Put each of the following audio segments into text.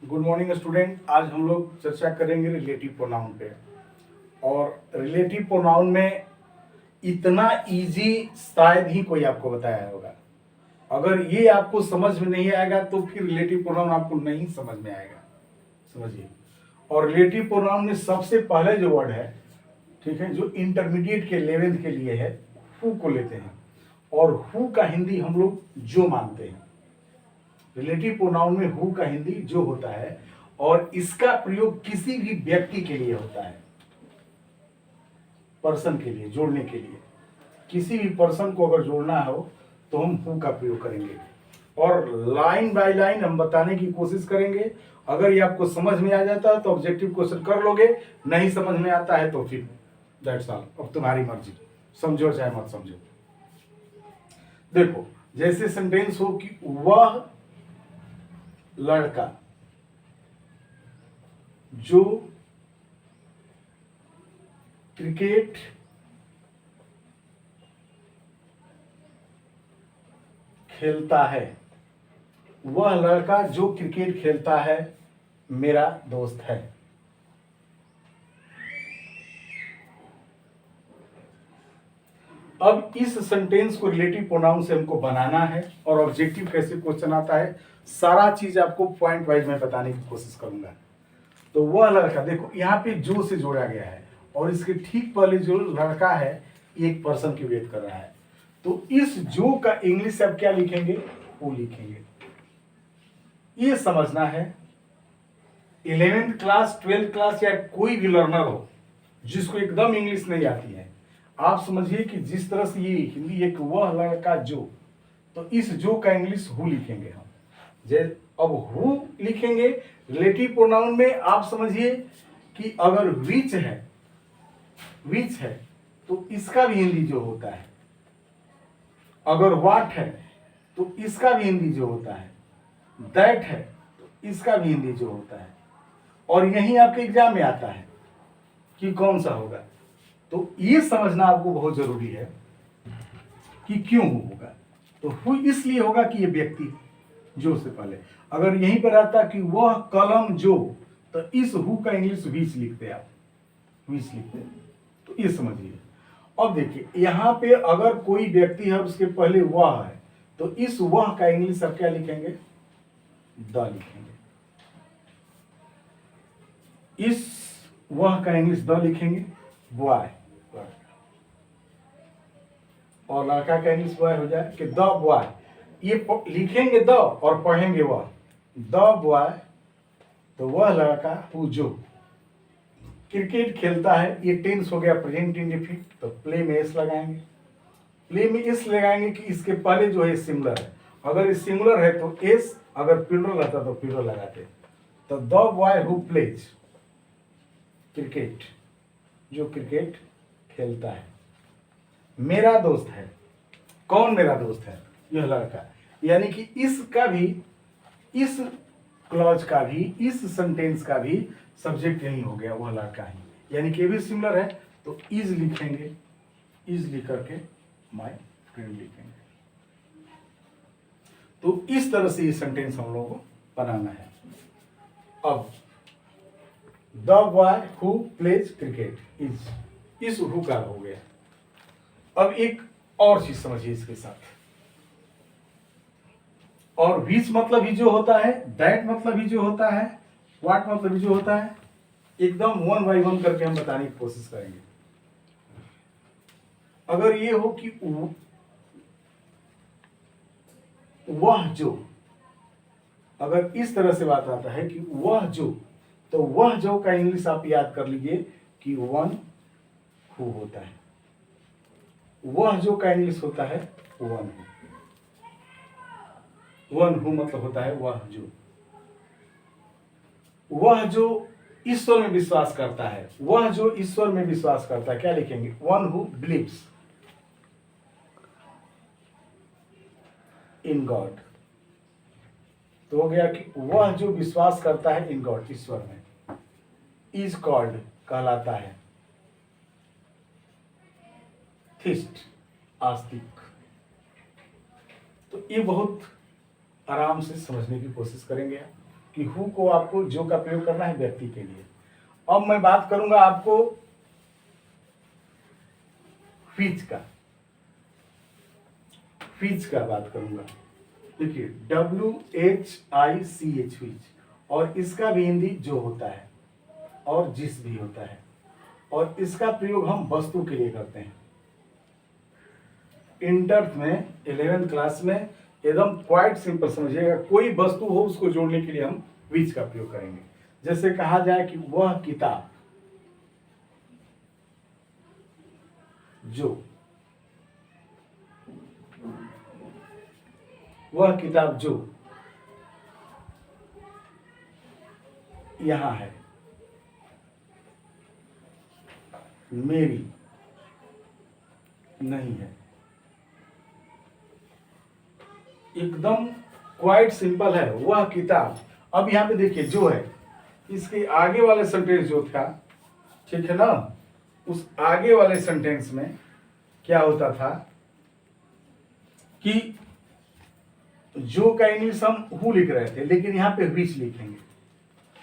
Good morning student. आज हम लोग चर्चा करेंगे रिलेटिव प्रोनाउन पे। और रिलेटिव प्रोनाउन में इतना इजी शायद ही कोई आपको बताया होगा। अगर ये आपको समझ में नहीं आएगा तो फिर रिलेटिव प्रोनाउन आपको नहीं समझ में आएगा। समझिए। और रिलेटिव प्रोनाउन में सबसे पहले जो वर्ड है, ठीक है, जो इंटरमीडिएट के लेवल के लिए है, हु को लेते हैं। और हु का हिंदी हम लोग जो मानते हैं। रिलेटिव प्रोनाउन में हु का हिंदी जो होता है और इसका प्रयोग किसी भी व्यक्ति के लिए होता है, पर्सन के लिए, जोड़ने के लिए। किसी भी पर्सन को अगर जोड़ना हो तो हम हु का प्रयोग करेंगे और लाइन बाय लाइन हम बताने की कोशिश करेंगे। अगर ये आपको समझ में आ जाता है तो ऑब्जेक्टिव क्वेश्चन कर लोगे, नहीं समझ में आता है तो फिर दैट्स ऑल, अब तुम्हारी मर्जी, समझो चाहे मत समझो। देखो, जैसे सेंटेंस हो कि वह लड़का जो क्रिकेट खेलता है, वह लड़का जो क्रिकेट खेलता है मेरा दोस्त है। अब इस सेंटेंस को रिलेटिव प्रोनाउन से हमको बनाना है और ऑब्जेक्टिव कैसे क्वेश्चन आता है, सारा चीज आपको पॉइंट वाइज में बताने की कोशिश करूंगा। तो वह लड़का, देखो यहाँ पे जो से जोड़ा गया है और इसके ठीक पहले जो लड़का है एक पर्सन की वेट कर रहा है। तो इस जो का इंग्लिश आप क्या लिखेंगे, वो लिखेंगे। ये समझना है। 11th क्लास 12th क्लास या कोई भी लर्नर हो जिसको एकदम इंग्लिश नहीं आती है, आप समझिए कि जिस तरह से ये हिंदी एक वह लड़का जो, तो इस जो का इंग्लिश हु लिखेंगे हम। अब हु लिखेंगे रिलेटिव प्रोनाउन में। आप समझिए कि अगर विच है तो इसका भी हिंदी जो होता है। अगर व्हाट है तो इसका भी हिंदी जो होता है। दैट है तो इसका भी हिंदी जो होता है। और यही आपके एग्जाम में आता है कि कौन सा होगा। तो ये समझना आपको बहुत जरूरी है कि क्यों होगा। तो हु इसलिए होगा कि ये व्यक्ति जो से पहले, अगर यहीं पर आता कि वह कलम जो, तो इस हु का इंग्लिश विच लिखते आप, विच लिखते। तो ये समझिए। अब देखिए यहां पे अगर कोई व्यक्ति है उसके पहले वह है, तो इस वह का इंग्लिश आप क्या लिखेंगे, द लिखेंगे। इस वह का इंग्लिश द लिखेंगे, बॉय। और लड़का का इंग्लिश बॉय हो जाए कि द बॉय। ये लिखेंगे द और पढ़ेंगे वह, द बॉय। तो वह लड़का हु जो क्रिकेट खेलता है, ये टेंस हो गया प्रेजेंट इंडेफिनिट, तो प्ले में एस लगाएंगे। प्ले में एस लगाएंगे कि इसके पहले जो है सिंगुलर है। अगर सिंगुलर है तो एस, अगर प्लूरल रहता तो प्लूरल लगाते। तो the boy who plays cricket, जो क्रिकेट खेलता है मेरा दोस्त है। कौन मेरा दोस्त है, यह लड़का। यानी कि इसका भी, इस क्लॉज का भी, इस सेंटेंस का भी सब्जेक्ट यही हो गया, वह लड़का ही। यानी कि ये भी सिमिलर है तो इज लिखेंगे, इज लिख करके माय फ्रेंड लिखेंगे। तो इस तरह से ये सेंटेंस हम लोगों को बनाना है। अब the boy who plays cricket is, इस हु का हो गया। अब एक और चीज समझिए इसके साथ। और विच मतलब ही जो होता है, दैट मतलब ही जो होता है, व्हाट मतलब ही जो होता है, एकदम वन बाय वन करके हम बताने की कोशिश करेंगे। अगर ये हो कि वह जो, अगर इस तरह से बात आता है कि वह जो, तो वह जो का इंग्लिश आप याद कर लीजिए कि वन हु होता है। वह जो का इंग्लिश होता है वन हु। वन हु मतलब होता है वह जो। वह जो ईश्वर में विश्वास करता है, वह जो ईश्वर में विश्वास करता है, क्या लिखेंगे, one who believes in God. तो हो गया कि वह जो विश्वास करता है इन गॉड, ईश्वर में, इज कॉल्ड कहलाता है थिस्ट, आस्तिक। तो ये बहुत आराम से समझने की कोशिश करेंगे कि हु को आपको जो का प्रयोग करना है व्यक्ति के लिए। अब मैं बात करूंगा आपको व्हिच का, व्हिच का बात करूंगा। देखिए WHICH व्हिच, और इसका भी हिंदी जो होता है और जिस भी होता है, और इसका प्रयोग हम वस्तु के लिए करते हैं। इंटर में 11th क्लास में एकदम क्वाइट सिंपल समझिएगा, कोई वस्तु हो उसको जोड़ने के लिए हम व्हिच का प्रयोग करेंगे। जैसे कहा जाए कि वह किताब जो, वह किताब जो यहां है, मेरी नहीं है। एकदम क्वाइट सिंपल है, वह किताब। अब यहां पे देखिए जो है, इसके आगे वाले सेंटेंस जो था, ठीक है ना, उस आगे वाले सेंटेंस में क्या होता था कि जो का इंग्लिश हम हु लिख रहे थे, लेकिन यहां पे व्हिच लिखेंगे।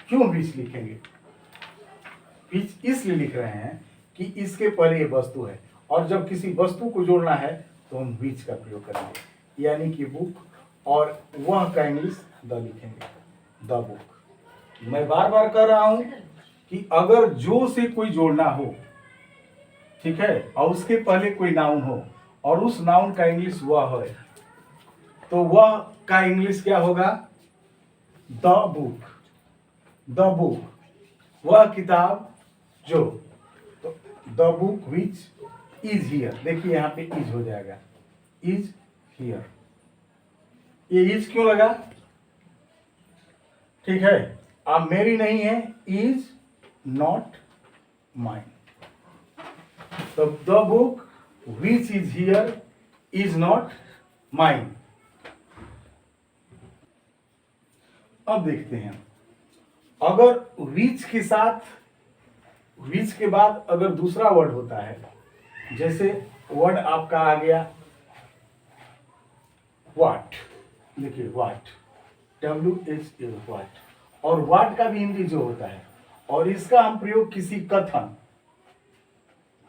क्यों व्हिच लिखेंगे? व्हिच इसलिए लिख रहे हैं कि इसके पहले ये वस्तु है, और जब किसी वस्तु को जोड़ना है तो हम व्हिच का प्रयोग करेंगे, यानी कि बुक, और वह का इंग्लिश द लिखेंगे, द बुक। मैं बार बार कह रहा हूं कि अगर जो से कोई जोड़ना हो, ठीक है, और उसके पहले कोई नाउन हो और उस नाउन का इंग्लिश वह है, तो वह का इंग्लिश क्या होगा? द बुक, द बुक, वह किताब जो, तो the book which is here. देखिए यहां पे इज हो जाएगा, इज हियर। ये इज क्यों लगा? ठीक है, अब मेरी नहीं है, इज नॉट माइन। तो the book which is here is not mine. अब देखते हैं, अगर विच के साथ, विच के बाद अगर दूसरा वर्ड होता है, जैसे वर्ड आपका आ गया व्हाट, देखिए व्हाट, WHA व्हाट, और व्हाट का भी हिंदी जो होता है, और इसका हम प्रयोग किसी कथन,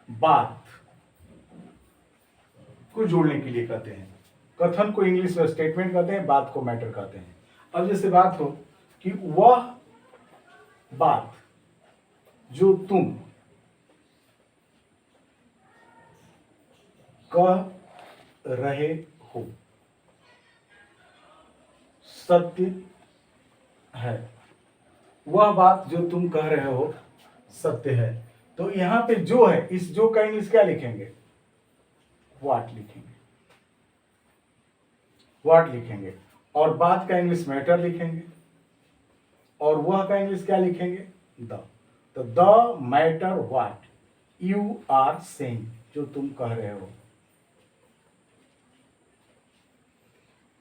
बात को जोड़ने के लिए करते हैं। कथन को इंग्लिश में स्टेटमेंट कहते हैं, बात को मैटर कहते हैं। अब जैसे बात हो कि वह बात जो तुम कह रहे हो सत्य है, वह बात जो तुम कह रहे हो सत्य है। तो यहां पे जो है, इस जो का इंग्लिश क्या लिखेंगे? व्हाट लिखेंगे, व्हाट लिखेंगे, और बात का इंग्लिश मैटर लिखेंगे, और वह का इंग्लिश क्या लिखेंगे? द। तो the matter what you are saying, जो तुम कह रहे हो,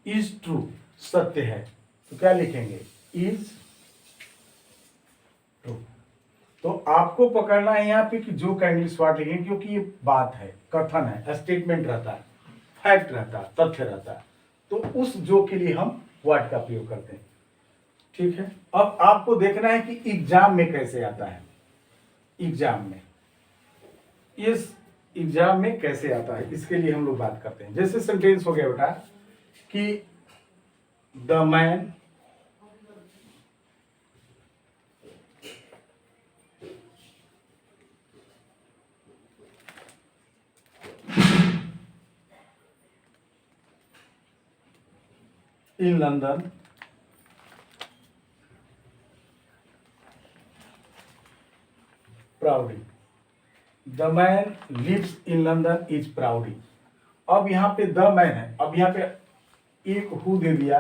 इज ट्रू, सत्य है। तो क्या लिखेंगे? Is true. तो आपको पकड़ना है यहाँ पे कि जो का इंग्लिश व्हाट लिखेंगे, क्योंकि ये बात है, कथन है, स्टेटमेंट रहता है, फैक्ट रहता है, तथ्य रहता है। तो उस जो के लिए हम व्हाट का प्रयोग करते हैं। ठीक है, अब आपको देखना है कि एग्जाम में कैसे आता है। एग्जाम में, इस एग्जाम में कैसे आता है, इसके लिए हम लोग बात करते हैं। जैसे सेंटेंस हो गया बेटा कि the man in London proudly. The man lives in London is proudly. अब यहाँ पे द मैन है, अब यहाँ पे एक हु दे दिया,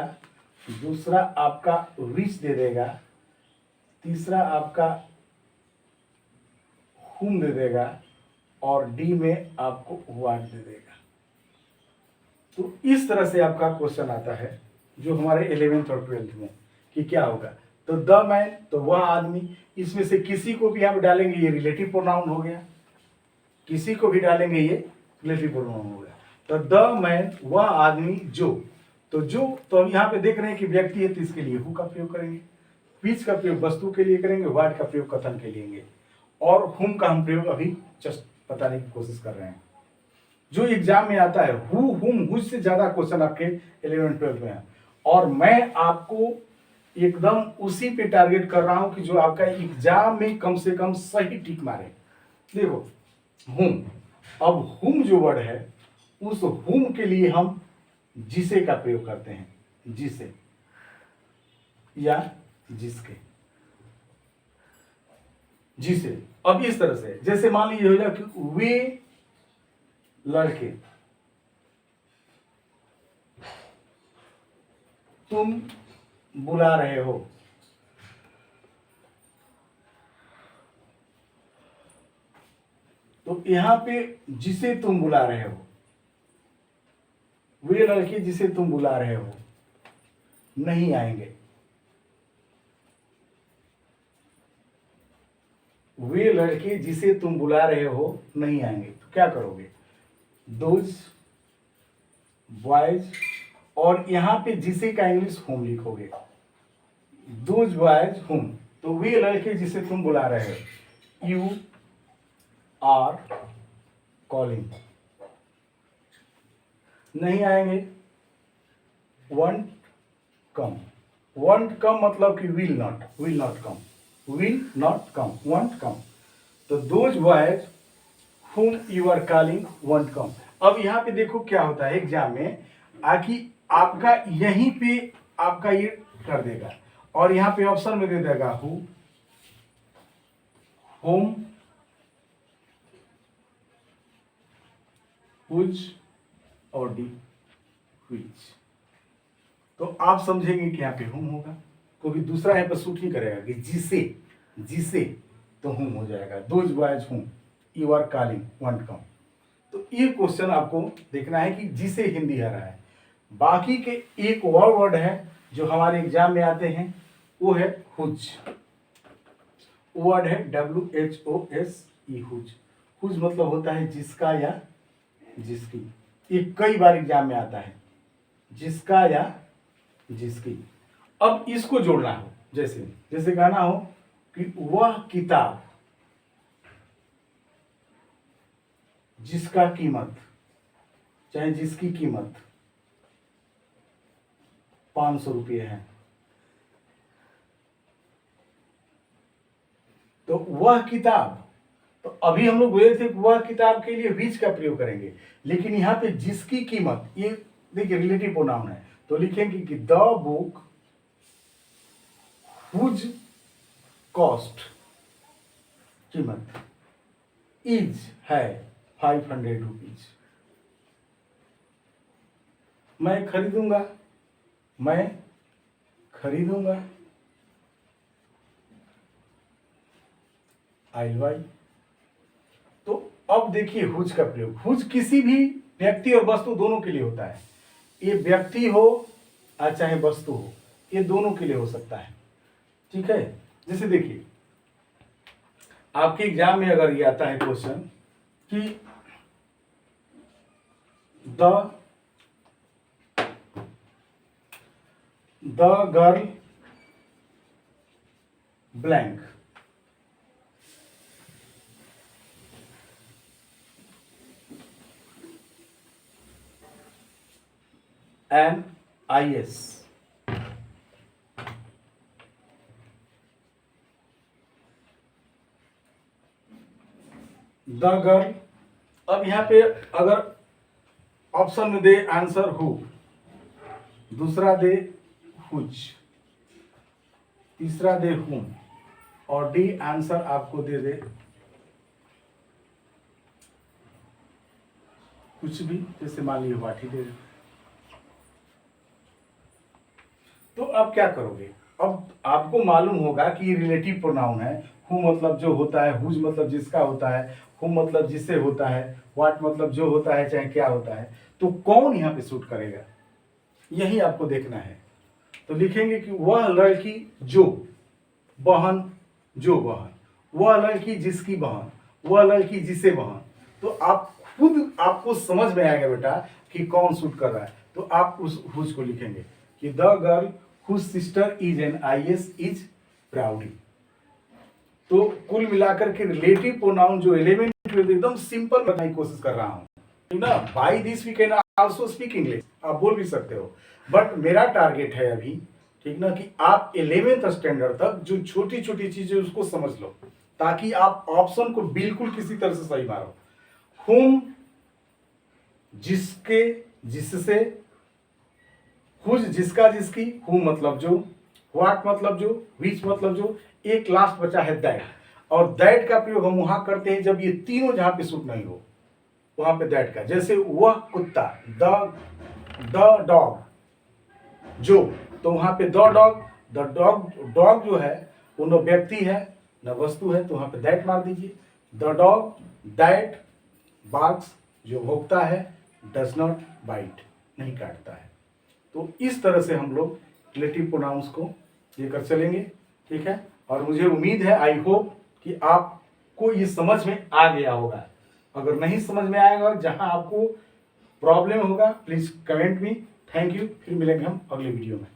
दूसरा आपका विच दे देगा, तीसरा आपका हुम दे देगा, और डी में आपको व्हाट दे देगा। तो इस तरह से आपका क्वेश्चन आता है जो हमारे 11th और 12th में, कि क्या होगा। तो द मैन, तो वह आदमी, इसमें से किसी को भी आप डालेंगे ये रिलेटिव प्रोनाउन हो गया, किसी को भी डालेंगे ये रिलेटिव प्रोनाउन हो गया। तो द मैन, वह आदमी जो, तो जो, तो अब यहाँ पे देख रहे हैं कि व्यक्ति है, तो इसके लिए हु का प्रयोग करेंगे। व्हिच का प्रयोग वस्तु के लिए करेंगे, व्हाट का प्रयोग कथन के लिए, और हुम का हम प्रयोग अभी जस्ट बताने की कोशिश कर रहे हैं। जो एग्जाम में आता है हु, हुम, हुज से ज्यादा क्वेश्चन आपके 11 12 में है, और मैं आपको एकदम उसी पे टारगेट कर रहा हूं कि जो आपका एग्जाम में कम से कम सही टिक मारे। देखो हुम, अब हुम जो वर्ड है उस हुम के लिए हम जिसे का प्रयोग करते हैं, जिसे या जिसके, जिसे। अब इस तरह से जैसे मान लीजिए हो जाए कि वे लड़के तुम बुला रहे हो, तो यहां पे जिसे तुम बुला रहे हो, वे लड़के जिसे तुम बुला रहे हो नहीं आएंगे, वे लड़के जिसे तुम बुला रहे हो नहीं आएंगे। तो क्या करोगे, दोज बॉयज, और यहां पे जिसे का इंग्लिश होम लिखोगे, दोज बॉयज होम। तो वे लड़के जिसे तुम बुला रहे हो, यू आर कॉलिंग, नहीं आएंगे। वंट कम, वंट कम मतलब कि will not come, will not come, won't come. तो those boys whom you are calling won't come। अब यहाँ पे देखो क्या होता है एग्जाम में, आकि आपका यहीं पे आपका ये कर देगा, और यहाँ पे ऑप्शन में दे देगा हु, whom, which और डी which। तो आप समझेंगे कि यहाँ पे हुम होगा, क्योंकि दूसरा यहाँ पे सूट ही करेगा कि जिसे, जिसे तो हुम हो जाएगा। Those boys whom you are calling won't come. तो ये क्वेश्चन आपको देखना है कि जिसे हिंदी आ रहा है। बाकी के एक और वर्ड है जो हमारे एग्जाम में आते हैं, वो है हुज। वर्ड है WHOSE, हुज। हुज मतलब होता है जिसका या जिसकी। ये कई बार एग्जाम में आता है, जिसका या जिसकी। अब इसको जोड़ना हो, जैसे जैसे कहना हो कि वह किताब जिसका कीमत, चाहे जिसकी कीमत 500 रुपये है, तो वह किताब। तो अभी हम लोग बोले थे वह किताब के लिए व्हिच का प्रयोग करेंगे, लेकिन यहां पे जिसकी कीमत, ये देखिए रिलेटिव प्रोनाउन है, तो लिखेंगे कि द बुक हुज कॉस्ट, कीमत, इज है 500 रुपीज। मैं खरीदूंगा, मैं खरीदूंगा, आई वाई। तो अब देखिए हुज का प्रयोग। हुज किसी भी व्यक्ति और वस्तु दोनों के लिए होता है। ये व्यक्ति हो और चाहे वस्तु हो, ये दोनों के लिए हो सकता है। ठीक है, जैसे देखिए आपके एग्जाम में अगर ये आता है क्वेश्चन कि the girl blank an IS, the girl. अब यहां पे अगर ऑप्शन में दे आंसर हु, दूसरा दे हुज, तीसरा दे हुम, और डी आंसर आपको दे दे कुछ भी, जैसे मान लीजिए वाठी दे दे, तो अब क्या करोगे। अब आपको मालूम होगा कि रिलेटिव प्रोनाउन है। हु मतलब जो होता है, हुज मतलब जिसका होता है, हुम मतलब जिससे होता है, व्हाट मतलब जो होता है चाहे क्या होता है। तो कौन यहाँ पे सूट करेगा, यही आपको देखना है। तो लिखेंगे कि वह लड़की जो बहन, जो बहन, वह लड़की जिसकी बहन, वह लड़की जिसे बहन। तो आप खुद आपको समझ में आएगा बेटा कि कौन सूट कर रहा है। तो आप उस हुज को लिखेंगे कि the girl whose sister is an IS is proudly. तो कुल मिलाकर के रिलेटिव प्रोनाउन जो 11 12 एकदम सिंपल बताने की कोशिश कर रहा हूँ, ठीक ना। By this we can also speak English, आप बोल भी सकते हो, बट मेरा टारगेट है अभी, ठीक ना, कि आप 11th स्टैंडर्ड तक जो छोटी छोटी चीजें उसको समझ लो, ताकि आप ऑप्शन को बिल्कुल किसी तरह से सही मारो। हुम जिसके जिससे, हुज जिसका जिसकी, हुम मतलब जो, व्हाट मतलब जो, विच मतलब जो, एक लास्ट बचा है दैट, और दैट का प्रयोग हम वहां करते हैं जब ये तीनों जहां पे सूट नहीं हो, वहां पे दैट का। जैसे वह कुत्ता, द डॉग, जो, तो वहां पे द डॉग, डॉग जो है वो न व्यक्ति है न वस्तु है, तो वहां पे दैट मार दीजिए। द डॉग दैट बार्क्स, जो भोगता है, डज नॉट बाइट, नहीं काटता है। तो इस तरह से हम लोग रिलेटिव प्रोनाउंस को लेकर चलेंगे, ठीक है। और मुझे उम्मीद है, आई होप, कि आपको ये समझ में आ गया होगा। अगर नहीं समझ में आएगा, जहां आपको प्रॉब्लम होगा, please comment me. Thank you, फिर मिलेंगे हम अगले वीडियो में।